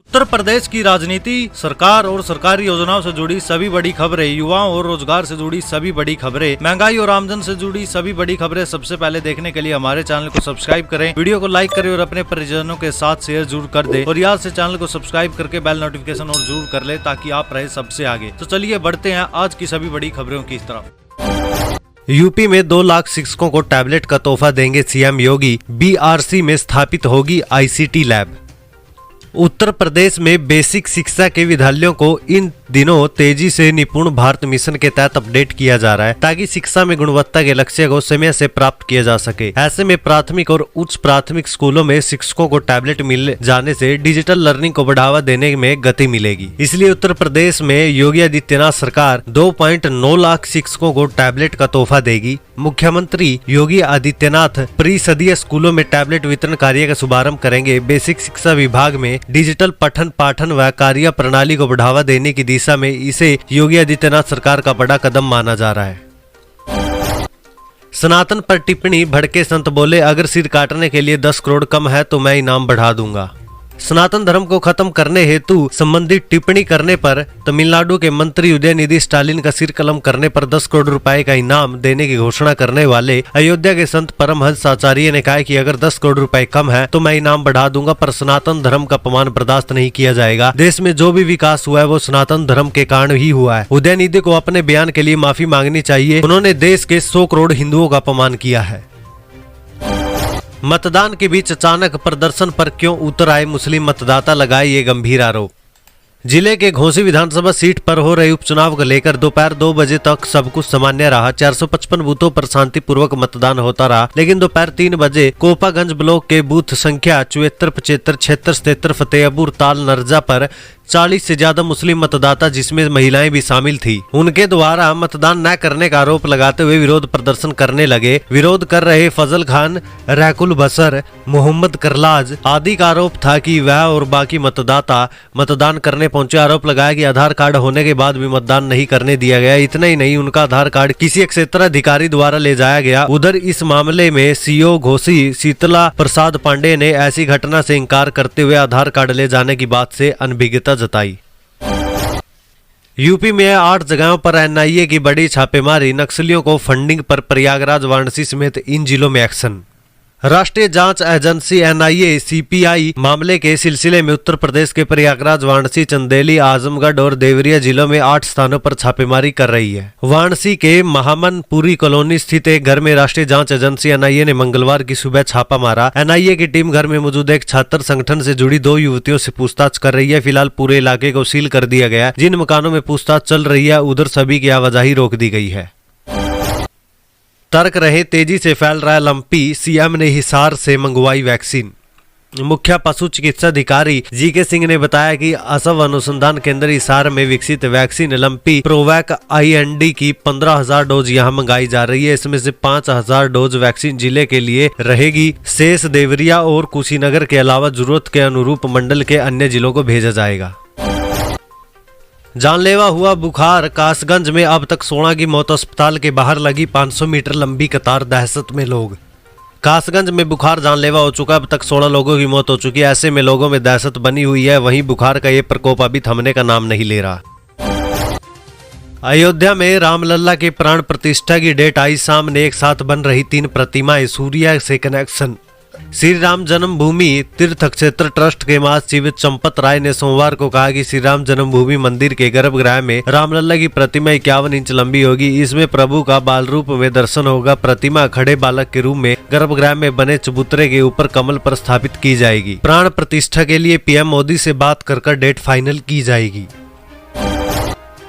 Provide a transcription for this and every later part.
उत्तर प्रदेश की राजनीति, सरकार और सरकारी योजनाओं से जुड़ी सभी बड़ी खबरें, युवाओं और रोजगार से जुड़ी सभी बड़ी खबरें, महंगाई और आमदन से जुड़ी सभी बड़ी खबरें सबसे पहले देखने के लिए हमारे चैनल को सब्सक्राइब करें, वीडियो को लाइक करें और अपने परिजनों के साथ शेयर जरूर कर दें और याद से चैनल को सब्सक्राइब करके बेल नोटिफिकेशन और जरूर कर ले ताकि आप रहे सबसे आगे। तो चलिए बढ़ते हैं आज की सभी बड़ी खबरों की तरफ। यूपी में 2 लाख शिक्षकों को टैबलेट का तोहफा देंगे सीएम योगी। बीआरसी में स्थापित होगी आईसीटी लैब। उत्तर प्रदेश में बेसिक शिक्षा के विद्यालयों को इन दिनों तेजी से निपुण भारत मिशन के तहत अपडेट किया जा रहा है ताकि शिक्षा में गुणवत्ता के लक्ष्य को समय से प्राप्त किया जा सके। ऐसे में प्राथमिक और उच्च प्राथमिक स्कूलों में शिक्षकों को टैबलेट मिल जाने से डिजिटल लर्निंग को बढ़ावा देने में गति मिलेगी। इसलिए उत्तर प्रदेश में योगी आदित्यनाथ सरकार 2.9 लाख शिक्षकों को टैबलेट का तोहफा देगी। मुख्यमंत्री योगी आदित्यनाथ परिषदीय स्कूलों में टैबलेट वितरण कार्य का शुभारंभ करेंगे। बेसिक शिक्षा विभाग में डिजिटल पठन पाठन व कार्य प्रणाली को बढ़ावा देने की दिशा में इसे योगी आदित्यनाथ सरकार का बड़ा कदम माना जा रहा है। सनातन पर टिप्पणी, भड़के संत बोले अगर सिर काटने के लिए 10 करोड़ कम है तो मैं इनाम बढ़ा दूंगा। सनातन धर्म को खत्म करने हेतु संबंधित टिप्पणी करने पर तमिलनाडु के मंत्री उदयनिधि स्टालिन का सिर कलम करने पर 10 करोड़ रुपए का इनाम देने की घोषणा करने वाले अयोध्या के संत परमहंस आचार्य ने कहा कि अगर 10 करोड़ रुपए कम है तो मैं इनाम बढ़ा दूंगा, पर सनातन धर्म का अपमान बर्दाश्त नहीं किया जाएगा। देश में जो भी विकास हुआ है वो सनातन धर्म के कारण ही हुआ है। उदयनिधि को अपने बयान के लिए माफी मांगनी चाहिए। उन्होंने देश के 100 करोड़ हिंदुओं का अपमान किया है। मतदान के बीच अचानक प्रदर्शन पर क्यों उतर आए मुस्लिम मतदाता, लगाए ये गंभीर आरोप। जिले के घोसी विधानसभा सीट पर हो रहे उपचुनाव को लेकर दोपहर 2 बजे तक सब कुछ सामान्य रहा। 455 बूथों पर शांतिपूर्वक मतदान होता रहा, लेकिन दोपहर 3 बजे कोपागंज ब्लॉक के बूथ संख्या 74, 75, 76, 73 फतेहपुर ताल नरजा पर 40 से ज्यादा मुस्लिम मतदाता जिसमें महिलाएं भी शामिल थी, उनके द्वारा मतदान न करने का आरोप लगाते हुए विरोध प्रदर्शन करने लगे। विरोध कर रहे फजल खान, रैकुल बसर, मोहम्मद करलाज आदि का आरोप था कि वह और बाकी मतदाता मतदान करने पहुंचे। आरोप लगाया कि आधार कार्ड होने के बाद भी मतदान नहीं करने दिया गया। इतना ही नहीं, उनका आधार कार्ड किसी क्षेत्राधिकारी द्वारा ले जाया गया। उधर इस मामले में सीओ घोसी शीतला प्रसाद पांडे ने ऐसी घटना से इंकार करते हुए आधार कार्ड ले जाने की बात से अनभिज्ञता जताई। यूपी में 8 जगहों पर एनआईए की बड़ी छापेमारी, नक्सलियों को फंडिंग पर प्रयागराज, वाराणसी समेत इन जिलों में एक्शन। राष्ट्रीय जांच एजेंसी एनआईए सीपीआई मामले के सिलसिले में उत्तर प्रदेश के प्रयागराज, वाराणसी, चंदेली, आजमगढ़ और देवरिया जिलों में 8 स्थानों पर छापेमारी कर रही है। वाराणसी के महामनपुरी कॉलोनी स्थित एक घर में राष्ट्रीय जांच एजेंसी एनआईए ने मंगलवार की सुबह छापा मारा। एनआईए की टीम घर में मौजूद एक छात्र संगठन से जुड़ी 2 युवतियों से पूछताछ कर रही है। फिलहाल पूरे इलाके को सील कर दिया गया। जिन मकानों में पूछताछ चल रही है उधर सभी की आवाजाही रोक दी गई है। तर्क रहे तेजी से फैल रहा है लंपी, सीएम ने हिसार से मंगवाई वैक्सीन। मुख्य पशु चिकित्सा अधिकारी जीके सिंह ने बताया कि असम अनुसंधान केंद्र हिसार में विकसित वैक्सीन लंपी प्रोवैक आईएनडी की 15,000 डोज यहां मंगाई जा रही है। इसमें से 5,000 डोज वैक्सीन जिले के लिए रहेगी। शेष देवरिया और कुशीनगर के अलावा जरूरत के अनुरूप मंडल के अन्य जिलों को भेजा जाएगा। जानलेवा हुआ बुखार, कासगंज में अब तक 16 की मौत। अस्पताल के बाहर लगी 500 मीटर लंबी कतार, दहशत में लोग। कासगंज में बुखार जानलेवा हो चुका, अब तक 16 लोगों की मौत हो चुकी है। ऐसे में लोगों में दहशत बनी हुई है। वहीं बुखार का ये प्रकोप अभी थमने का नाम नहीं ले रहा। अयोध्या में रामलला की प्राण प्रतिष्ठा की डेट आई सामने। एक साथ बन रही 3 प्रतिमाएं, सूर्य से कनेक्शन। श्री राम जन्मभूमि तीर्थ क्षेत्र ट्रस्ट के महासचिव चंपत राय ने सोमवार को कहा कि श्री राम जन्मभूमि मंदिर के गर्भगृह में रामलला की प्रतिमा 51 इंच लंबी होगी। इसमें प्रभु का बाल रूप में दर्शन होगा। प्रतिमा खड़े बालक के रूप में गर्भगृह में बने चबूतरे के ऊपर कमल पर स्थापित की जाएगी। प्राण प्रतिष्ठा के लिए पीएम मोदी से बात कर डेट फाइनल की जाएगी।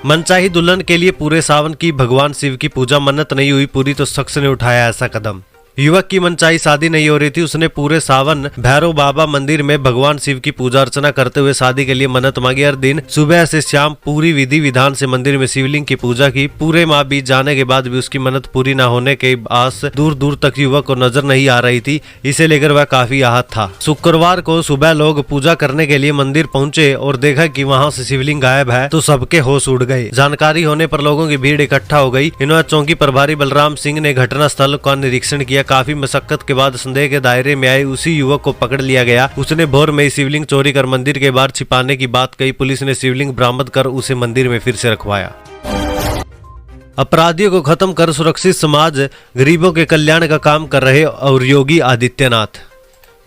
मनचाही दुल्हन के लिए पूरे सावन की भगवान शिव की पूजा, मन्नत नहीं हुई पूरी तो शख्स ने उठाया ऐसा कदम। युवक की मनचाही शादी नहीं हो रही थी, उसने पूरे सावन भैरव बाबा मंदिर में भगवान शिव की पूजा अर्चना करते हुए शादी के लिए मन्नत मांगी। हर दिन सुबह से शाम पूरी विधि विधान से मंदिर में शिवलिंग की पूजा की। पूरे माह बीत जाने के बाद भी उसकी मन्नत पूरी न होने के आस दूर दूर तक युवक को नजर नहीं आ रही थी। इसे लेकर वह काफी आहत था। शुक्रवार को सुबह लोग पूजा करने के लिए मंदिर पहुंचे और देखा कि वहां से शिवलिंग गायब है तो सबके होश उड़ गए। जानकारी होने पर लोगों की भीड़ इकट्ठा हो गई। इन्होंने चौकी प्रभारी बलराम सिंह ने घटना स्थल का निरीक्षण किया। दिया। काफी मशक्कत के बाद संदेह के दायरे में आए उसी युवक को पकड़ लिया गया। उसने भोर में शिवलिंग चोरी कर मंदिर के बाहर छिपाने की बात कही। पुलिस ने शिवलिंग बरामद कर उसे मंदिर में फिर से रखवाया। अपराधियों को खत्म कर सुरक्षित समाज, गरीबों के कल्याण का काम कर रहे और योगी आदित्यनाथ।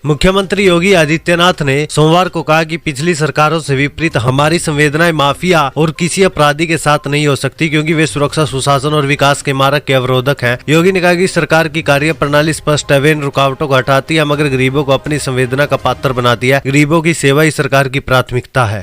मुख्यमंत्री योगी आदित्यनाथ ने सोमवार को कहा कि पिछली सरकारों से विपरीत हमारी संवेदनाएं माफिया और किसी अपराधी के साथ नहीं हो सकती, क्योंकि वे सुरक्षा, सुशासन और विकास के मार्ग के अवरोधक हैं। योगी ने कहा कि सरकार की कार्य प्रणाली स्पष्ट है, वे इन रुकावटों को हटाती है मगर गरीबों को अपनी संवेदना का पात्र बनाती है। गरीबों की सेवा ही सरकार की प्राथमिकता है।